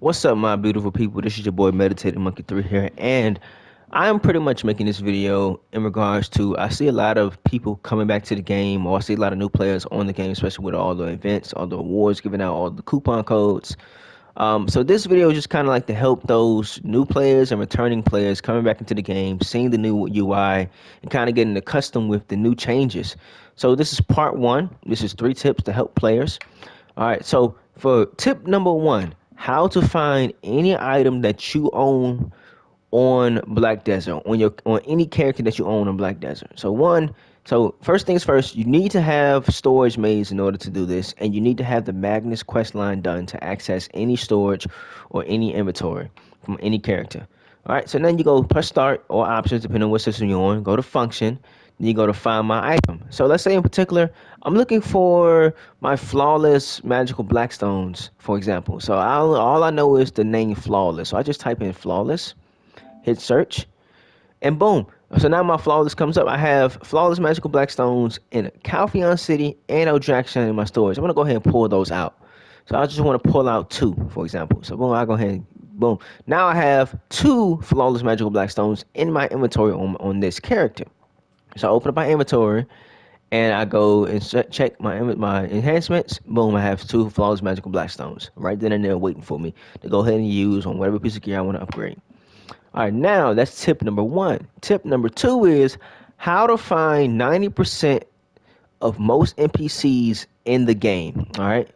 What's up, my beautiful people? This is your boy Meditating Monkey 3 here, and I'm pretty much making this video in regards to I see a lot of people coming back to the game, or I see a lot of new players on the game, especially with all the events, all the awards, giving out all the coupon codes. So this video is just kind of like to help those new players and returning players coming back into the game, seeing the new UI, and kind of getting accustomed with the new changes. So this is part one. This is 3 tips to help players. All right, so for tip number one, how to find any item that you own on Black Desert, on any character that you own on Black Desert. So first things first, you need to have storage maze in order to do this, and you need to have the Magnus quest line done to access any storage or any inventory from any character. All right, so then you go press start or options depending on what system you're on. Go to function, then you go to find my item. So let's say in particular, I'm looking for my flawless magical blackstones, for example. So all I know is the name flawless. So I just type in flawless, hit search, and boom. So now my flawless comes up. I have flawless magical blackstones in Calpheon City and Eldraxion in my storage. I'm gonna go ahead and pull those out. So I just want to pull out 2, for example. So boom, I go ahead and boom. Now I have 2 flawless magical blackstones in my inventory on this character. So I open up my inventory and I go and check my enhancements. Boom, I have 2 flawless magical blackstones right then and there waiting for me to go ahead and use on whatever piece of gear I want to upgrade. All right, now that's tip number one. Tip number two is how to find 90% of most NPCs in the game. All right,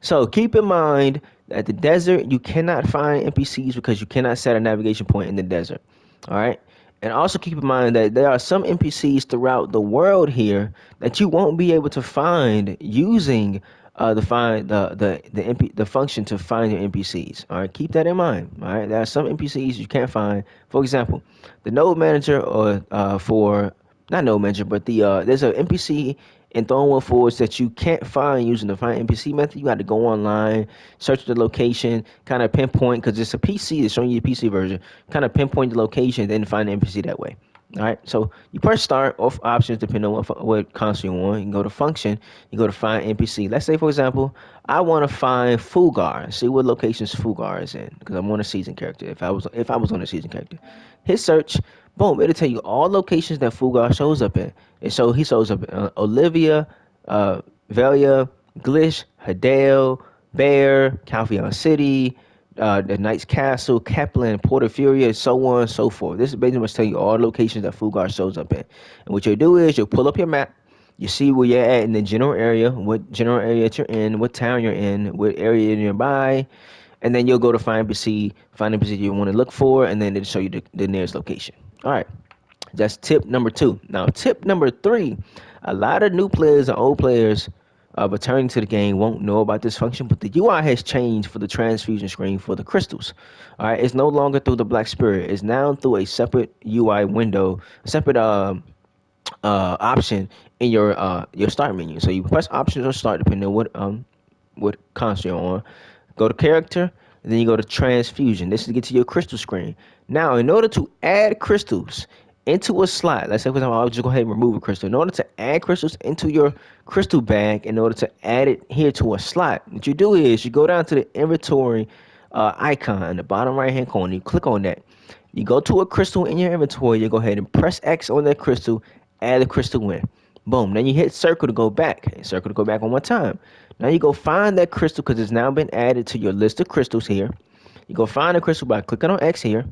so keep in mind that the desert you cannot find NPCs because you cannot set a navigation point in the desert. All right, and also keep in mind that there are some NPCs throughout the world here that you won't be able to find using the function to find your NPCs. All right, keep that in mind. All right, there are some NPCs you can't find. For example, the node manager or for not node manager, but there's an NPC in Thornwood Forge that you can't find using the find NPC method. You got to go online, search the location, kind of pinpoint because it's a PC. It's showing you the PC version. Kind of pinpoint the location, then find the NPC that way. All right, so you press start or options depending on what console you want. You can go to function, you go to find NPC. Let's say, for example, I want to find Fulgar. See what locations Fulgar is in because I'm on a season character. If I was on a season character, hit search, boom, it'll tell you all locations that Fulgar shows up in. And so he shows up in Olivia, Velia, Glish, Hadale, Bear, Calpheon City, the Knight's Castle, Kaplan, Portafuria, so on and so forth. This is basically going to tell you all the locations that Fulgar shows up in. And what you'll do is you'll pull up your map, you see where you're at in the general area, what general area that you're in, what town you're in, what area you're nearby, and then you'll go to find NPC you want to look for, and then it'll show you the nearest location. All right, that's tip number 2. Now, tip number 3, a lot of new players and old players returning to the game won't know about this function, but the UI has changed for the transfusion screen for the crystals. All right, it's no longer through the Black Spirit. It's now through a separate UI window, a separate option in your start menu. So you press options or start depending on what console you're on. Go to character, and then you go to transfusion. This is to get to your crystal screen. Now, in order to add crystals into a slot, let's say for example, I'll just go ahead and remove a crystal. In order to add crystals into your crystal bag, in order to add it here to a slot, what you do is you go down to the inventory icon in the bottom right hand corner. You click on that. You go to a crystal in your inventory. You go ahead and press X on that crystal, add the crystal in. Boom. Then you hit circle to go back. And circle to go back one more time. Now you go find that crystal because it's now been added to your list of crystals here. You go find the crystal by clicking on X here.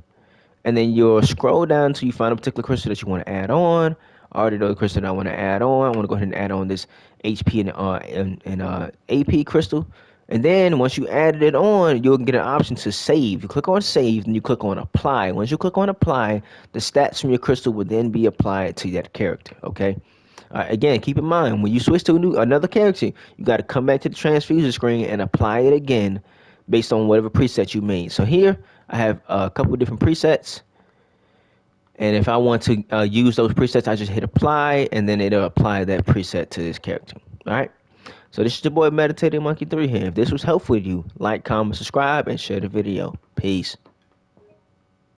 And then you'll scroll down until you find a particular crystal that you want to add on. I already know the crystal that I want to add on. I want to go ahead and add on this HP and AP crystal. And then once you added it on, you'll get an option to save. You click on save, and you click on apply. Once you click on apply, the stats from your crystal will then be applied to that character. Okay. Again, keep in mind when you switch to another character, you got to come back to the transfusion screen and apply it again based on whatever preset you made. So here I have a couple of different presets, and if I want to use those presets, I just hit apply, and then it'll apply that preset to this character. All right. So this is your boy Meditating Monkey 3 here. If this was helpful to you, like, comment, subscribe, and share the video. Peace.